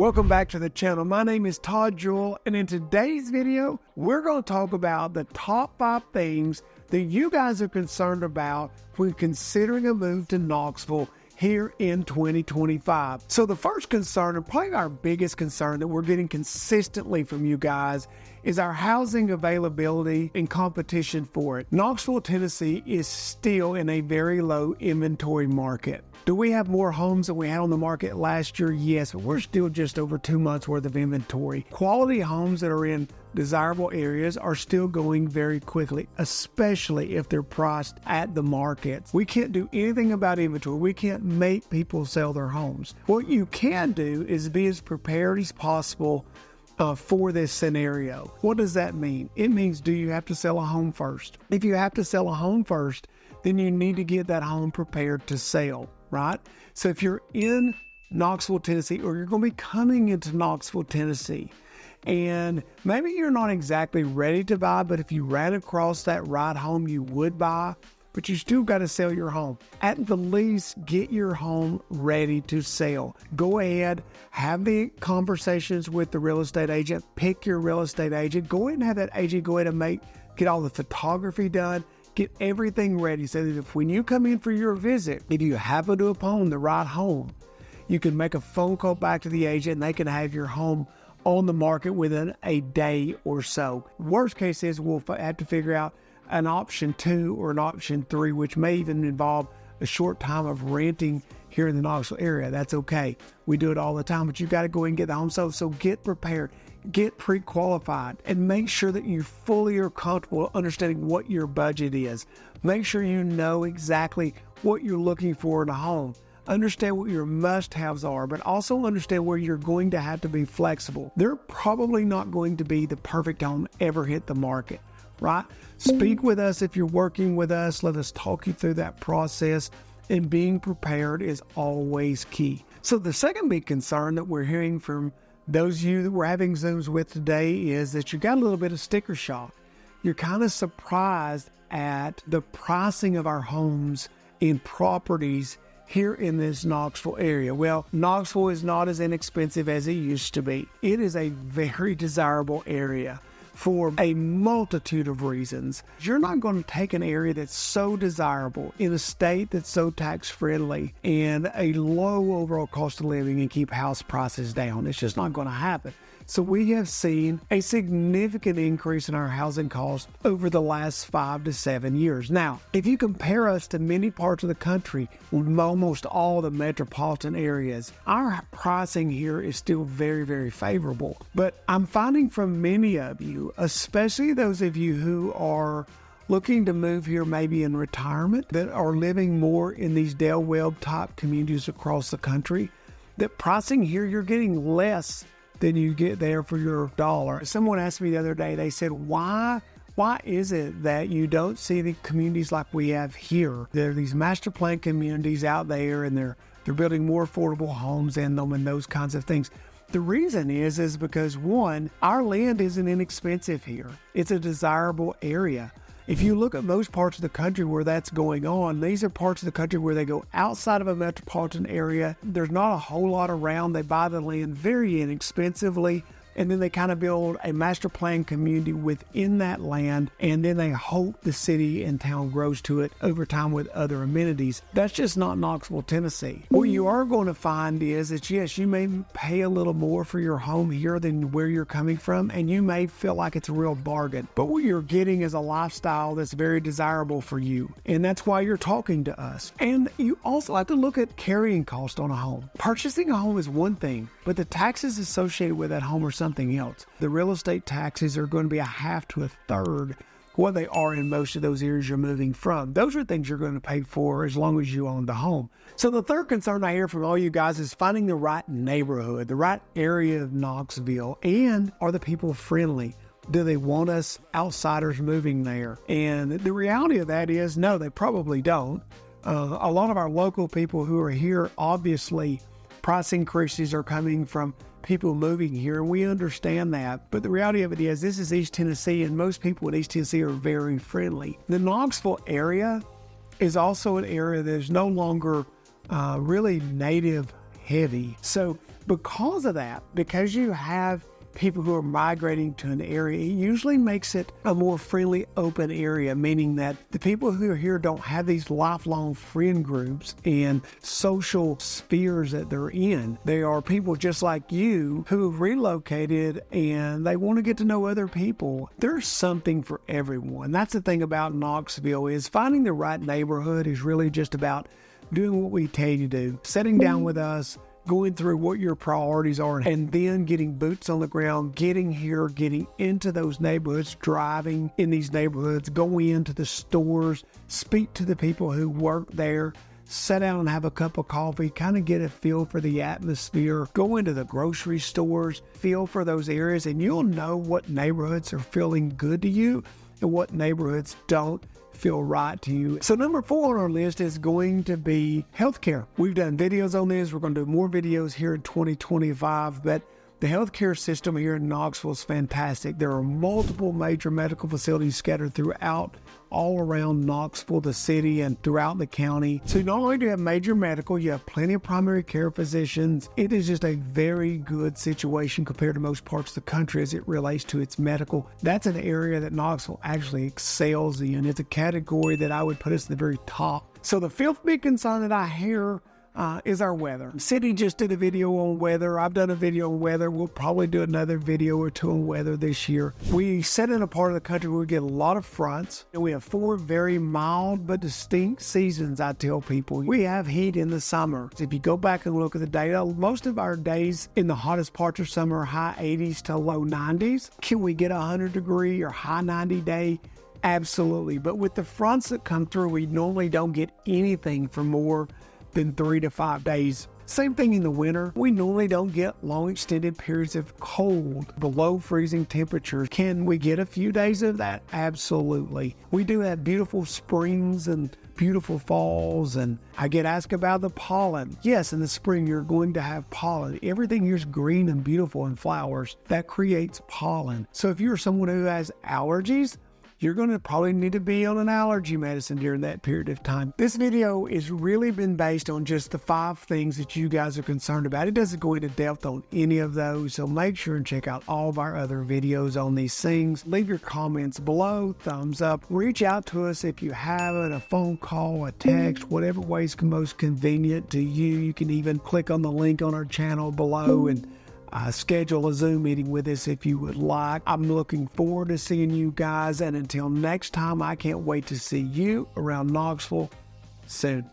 Welcome back to the channel. My name is Todd Jewell, and in today's video, we're going to talk about the top 5 things that you guys are concerned about when considering a move to Knoxville here in 2025. So the first concern, and probably our biggest concern that we're getting consistently from you guys, is our housing availability and competition for it. Knoxville, Tennessee is still in a very low inventory market. Do we have more homes than we had on the market last year? Yes, but we're still just over 2 months worth of inventory. Quality homes that are in desirable areas are still going very quickly, especially if they're priced at the market. We can't do anything about inventory. We can't make people sell their homes. What you can do is be as prepared as possible for this scenario. What does that mean? It means, do you have to sell a home first? If you have to sell a home first, then you need to get that home prepared to sell, right? So if you're in Knoxville, Tennessee, or you're going to be coming into Knoxville, Tennessee, and maybe you're not exactly ready to buy, but if you ran across that right home, you would buy, but you still got to sell your home. At the least, get your home ready to sell. Go ahead, have the conversations with the real estate agent, pick your real estate agent, go ahead and have that agent go ahead and get all the photography done, get everything ready so that if when you come in for your visit, if you happen to own the right home, you can make a phone call back to the agent and they can have your home on the market within a day or so. Worst case is we'll have to figure out an option 2 or an option 3, which may even involve a short time of renting here in the Knoxville area. That's okay. We do it all the time, but you got to go and get the home sold. So get prepared, get pre-qualified, and make sure that you fully are comfortable understanding what your budget is. Make sure you know exactly what you're looking for in a home. Understand what your must-haves are, but also understand where you're going to have to be flexible. They're probably not going to be the perfect home ever hit the market, right? Speak with us if you're working with us. Let us talk you through that process, and being prepared is always key. So the second big concern that we're hearing from those of you that we're having Zooms with today is that you got a little bit of sticker shock. You're kind of surprised at the pricing of our homes in properties here in this Knoxville area. Well, Knoxville is not as inexpensive as it used to be. It is a very desirable area for a multitude of reasons. You're not going to take an area that's so desirable in a state that's so tax-friendly and a low overall cost of living and keep house prices down. It's just not going to happen. So we have seen a significant increase in our housing costs over the last 5 to 7 years. Now, if you compare us to many parts of the country, almost all the metropolitan areas, our pricing here is still very, very favorable. But I'm finding from many of you, especially those of you who are looking to move here maybe in retirement, that are living more in these Del Webb type communities across the country, that pricing here, you're getting less than you get there for your dollar. Someone asked me the other day, they said, why is it that you don't see the communities like we have here? There are these master plan communities out there, and they're building more affordable homes in them and those kinds of things. The reason is because, one, our land isn't inexpensive here. It's a desirable area. If you look at most parts of the country where that's going on, these are parts of the country where they go outside of a metropolitan area. There's not a whole lot around. They buy the land very inexpensively, and then they kind of build a master plan community within that land, and then they hope the city and town grows to it over time with other amenities. That's just not Knoxville, Tennessee. What you are going to find is that, yes, you may pay a little more for your home here than where you're coming from, and you may feel like it's a real bargain. But what you're getting is a lifestyle that's very desirable for you, and that's why you're talking to us. And you also have to look at carrying cost on a home. Purchasing a home is one thing, but the taxes associated with that home are something else. The real estate taxes are going to be a half to a third what they are in most of those areas you're moving from. Those are things you're going to pay for as long as you own the home. So the third concern I hear from all you guys is finding the right neighborhood, the right area of Knoxville, and are the people friendly? Do they want us outsiders moving there? And the reality of that is, no, they probably don't. A lot of our local people who are here, obviously, price increases are coming from people moving here, and we understand that. But the reality of it is, this is East Tennessee, and most people in East Tennessee are very friendly. The Knoxville area is also an area that is no longer really native heavy. So Because of that, because you have people who are migrating to an area, it usually makes it a more friendly, open area, meaning that the people who are here don't have these lifelong friend groups and social spheres that they're in. They are people just like you who have relocated and they want to get to know other people. There's something for everyone. That's the thing about Knoxville, is finding the right neighborhood is really just about doing what we tell you to do, sitting down with us, going through what your priorities are, and then getting boots on the ground, getting here, getting into those neighborhoods, driving in these neighborhoods, going into the stores, speak to the people who work there, sit down and have a cup of coffee, kind of get a feel for the atmosphere, go into the grocery stores, feel for those areas, and you'll know what neighborhoods are feeling good to you and what neighborhoods don't feel right to you. So number 4 on our list is going to be healthcare. We've done videos on this. We're going to do more videos here in 2025, but the healthcare system here in Knoxville is fantastic. There are multiple major medical facilities scattered throughout, all around Knoxville, the city, and throughout the county. So not only do you have major medical, you have plenty of primary care physicians. It is just a very good situation compared to most parts of the country as it relates to its medical. That's an area that Knoxville actually excels in. It's a category that I would put us at the very top. So the 5th big concern that I hear is our weather. City just did a video on weather. I've done a video on weather. We'll probably do another video or 2 on weather this year. We sit in a part of the country where we get a lot of fronts, and we have 4 very mild but distinct seasons. I tell people we have heat in the summer. If you go back and look at the data, most of our days in the hottest parts of summer are high 80s to low 90s. Can we get a 100-degree or high 90 day? Absolutely. But with the fronts that come through, we normally don't get anything for more than 3 to 5 days. Same thing in the winter. We normally don't get long extended periods of cold, below freezing temperatures. Can we get a few days of that? Absolutely. We do have beautiful springs and beautiful falls, and I get asked about the pollen. Yes, in the spring you're going to have pollen. Everything here is green and beautiful and flowers. That creates pollen. So if you're someone who has allergies, you're going to probably need to be on an allergy medicine during that period of time. This video has really been based on just the 5 things that you guys are concerned about. It doesn't go into depth on any of those, so make sure and check out all of our other videos on these things. Leave your comments below, thumbs up. Reach out to us if you have it, a phone call, a text, whatever way is most convenient to you. You can even click on the link on our channel below and schedule a Zoom meeting with us if you would like. I'm looking forward to seeing you guys, and until next time, I can't wait to see you around Knoxville soon.